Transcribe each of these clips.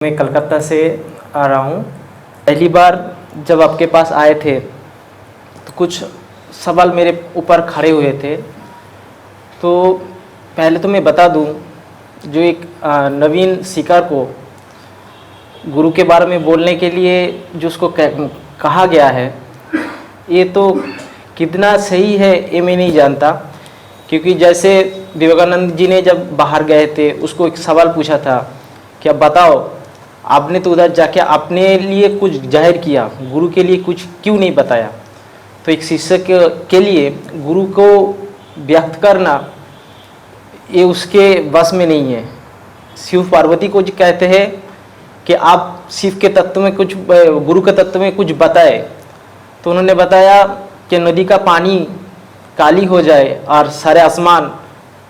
मैं कलकत्ता से आ रहा हूँ। पहली बार जब आपके पास आए थे तो कुछ सवाल मेरे ऊपर खड़े हुए थे। तो पहले तो मैं बता दूँ, जो एक नवीन सीकर को गुरु के बारे में बोलने के लिए जो उसको कहा गया है, ये तो कितना सही है ये मैं नहीं जानता। क्योंकि जैसे विवेकानंद जी ने जब बाहर गए थे, उसको एक सवाल पूछा था कि अब बताओ, आपने तो उधर जाके अपने लिए कुछ जाहिर किया, गुरु के लिए कुछ क्यों नहीं बताया। तो एक शिष्य के लिए गुरु को व्यक्त करना ये उसके बस में नहीं है। शिव पार्वती को जो कहते हैं कि आप शिव के तत्व में कुछ, गुरु के तत्व में कुछ बताए, तो उन्होंने बताया कि नदी का पानी काली हो जाए और सारे आसमान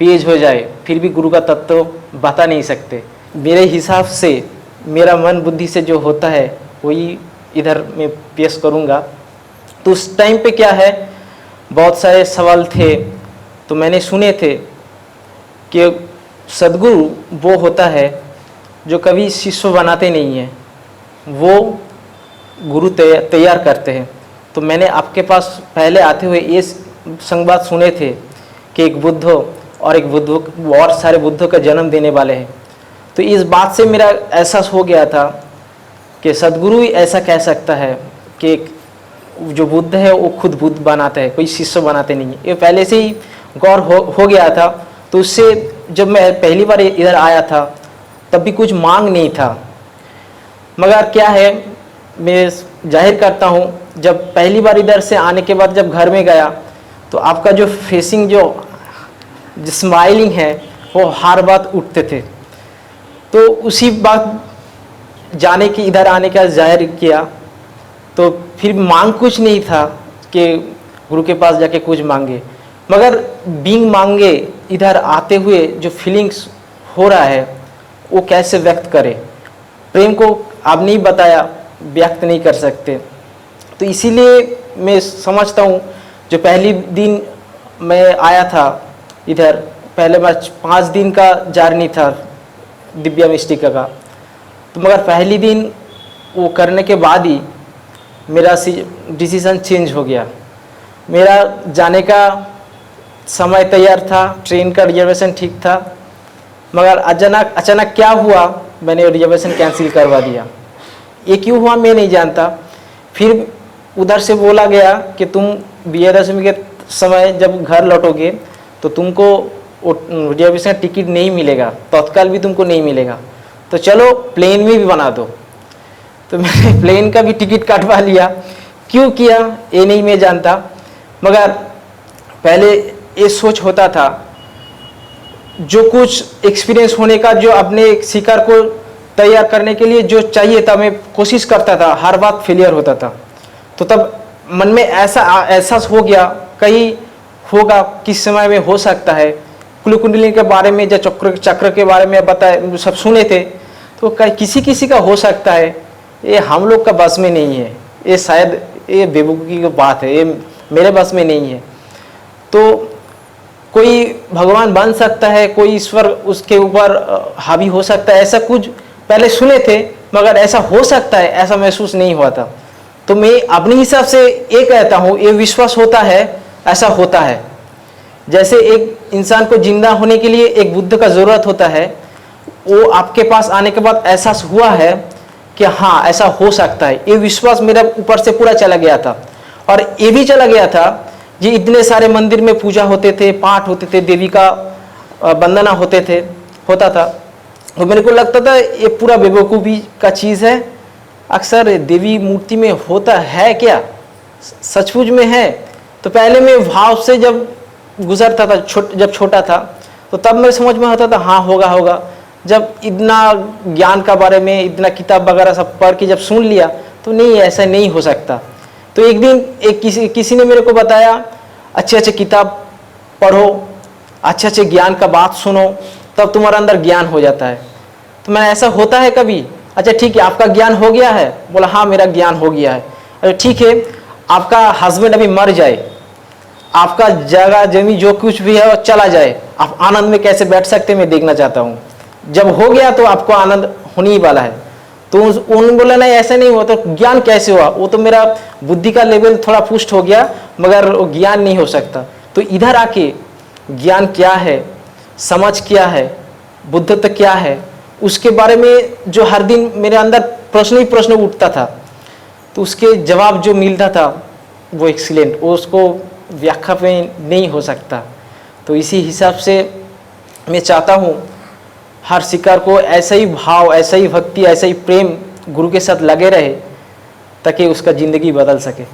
तेज हो जाए, फिर भी गुरु का तत्व बता नहीं सकते। मेरे हिसाब से मेरा मन बुद्धि से जो होता है वही इधर मैं पेश करूँगा। तो उस टाइम पे क्या है, बहुत सारे सवाल थे। तो मैंने सुने थे कि सदगुरु वो होता है जो कभी शिष्य बनाते नहीं हैं, वो गुरु तैयार करते हैं। तो मैंने आपके पास पहले आते हुए ये संवाद सुने थे कि एक बुद्ध और एक बुद्ध और सारे बुद्धों का जन्म देने वाले हैं। तो इस बात से मेरा एहसास हो गया था कि सदगुरु ही ऐसा कह सकता है कि जो बुद्ध है वो खुद बुद्ध बनाता है, कोई शिष्य बनाते नहीं है। ये पहले से ही गौर हो गया था। तो उससे जब मैं पहली बार इधर आया था तब भी कुछ मांग नहीं था, मगर क्या है, मैं जाहिर करता हूँ, जब पहली बार इधर से आने के बाद जब घर में गया तो आपका जो फेसिंग, जो स्माइलिंग है, वो हर बात उठते थे। तो उसी बात जाने की इधर आने का जाहिर किया। तो फिर मांग कुछ नहीं था कि गुरु के पास जाके कुछ मांगे, मगर बिंग मांगे इधर आते हुए जो फीलिंग्स हो रहा है वो कैसे व्यक्त करें। प्रेम को आप नहीं बताया, व्यक्त नहीं कर सकते। तो इसीलिए मैं समझता हूँ, जो पहली दिन मैं आया था इधर, पहले बार 5 दिन का जर्नी था दिव्या मिस्टिका का। तो मगर पहली दिन वो करने के बाद ही मेरा डिसीज़न चेंज हो गया। मेरा जाने का समय तैयार था, ट्रेन का रिजर्वेशन ठीक था, मगर अचानक क्या हुआ, मैंने रिजर्वेशन कैंसिल करवा दिया। ये क्यों हुआ मैं नहीं जानता। फिर उधर से बोला गया कि तुम विजयदशमी के समय जब घर लौटोगे तो तुमको रिजर्वेशन टिकट नहीं मिलेगा, तत्काल भी तुमको नहीं मिलेगा, तो चलो प्लेन में भी बना दो। तो मैंने प्लेन का भी टिकट कटवा लिया। क्यों किया ये नहीं मैं जानता, मगर पहले ये सोच होता था, जो कुछ एक्सपीरियंस होने का, जो अपने शिकार को तैयार करने के लिए जो चाहिए था, मैं कोशिश करता था, हर बात फेलियर होता था। तो तब मन में ऐसा एहसास हो गया, कहीं होगा, किस समय में हो सकता है। कुंडलिनी के बारे में, जो चक्र के बारे में बताए, सब सुने थे, तो किसी किसी का हो सकता है, ये हम लोग का बस में नहीं है। ये शायद ये बेवकूफ़ी की बात है, ये मेरे बस में नहीं है। तो कोई भगवान बन सकता है, कोई ईश्वर उसके ऊपर हावी हो सकता है, ऐसा कुछ पहले सुने थे, मगर ऐसा हो सकता है ऐसा महसूस नहीं हुआ था। तो मैं अपने हिसाब से ये कहता हूँ, ये विश्वास होता है, ऐसा होता है। जैसे एक इंसान को जिंदा होने के लिए एक बुद्ध का ज़रूरत होता है, वो आपके पास आने के बाद एहसास हुआ है कि हाँ ऐसा हो सकता है। ये विश्वास मेरे ऊपर से पूरा चला गया था। और ये भी चला गया था, जी इतने सारे मंदिर में पूजा होते थे, पाठ होते थे, देवी का वंदना होता था। तो मेरे को लगता था ये पूरा बेवकूफ़ी का चीज़ है। अक्सर देवी मूर्ति में होता है क्या, सचमुच में है। तो पहले मैं भाव से जब गुजरता था, जब छोटा था, तो तब मेरे समझ में आता था हाँ होगा। जब इतना ज्ञान का बारे में, इतना किताब वगैरह सब पढ़ के जब सुन लिया, तो नहीं, ऐसा नहीं हो सकता। तो एक दिन किसी ने मेरे को बताया, अच्छे किताब पढ़ो, अच्छे ज्ञान का बात सुनो, तब तुम्हारा अंदर ज्ञान हो जाता है। तो मैं, ऐसा होता है कभी? अच्छा ठीक है, आपका ज्ञान हो गया है? बोला हाँ मेरा ज्ञान हो गया है। अच्छा ठीक है, आपका हस्बैंड अभी मर जाए, आपका जगह जमी जो कुछ भी है वो चला जाए, आप आनंद में कैसे बैठ सकते हैं मैं देखना चाहता हूँ। जब हो गया तो आपको आनंद होने ही वाला है। तो उन्होंने बोला नहीं ऐसा नहीं हुआ, तो ज्ञान कैसे हुआ? वो तो मेरा बुद्धि का लेवल थोड़ा पुष्ट हो गया, मगर वो ज्ञान नहीं हो सकता। तो इधर आके ज्ञान क्या है, समझ क्या है, बुद्धत्व क्या है, उसके बारे में जो हर दिन मेरे अंदर प्रश्न ही प्रश्न उठता था, तो उसके जवाब जो मिलता था वो एक्सीलेंट, वो उसको व्याख्या में नहीं हो सकता। तो इसी हिसाब से मैं चाहता हूँ हर शिकार को ऐसा ही भाव, ऐसा ही भक्ति, ऐसा ही प्रेम गुरु के साथ लगे रहे, ताकि उसका ज़िंदगी बदल सके।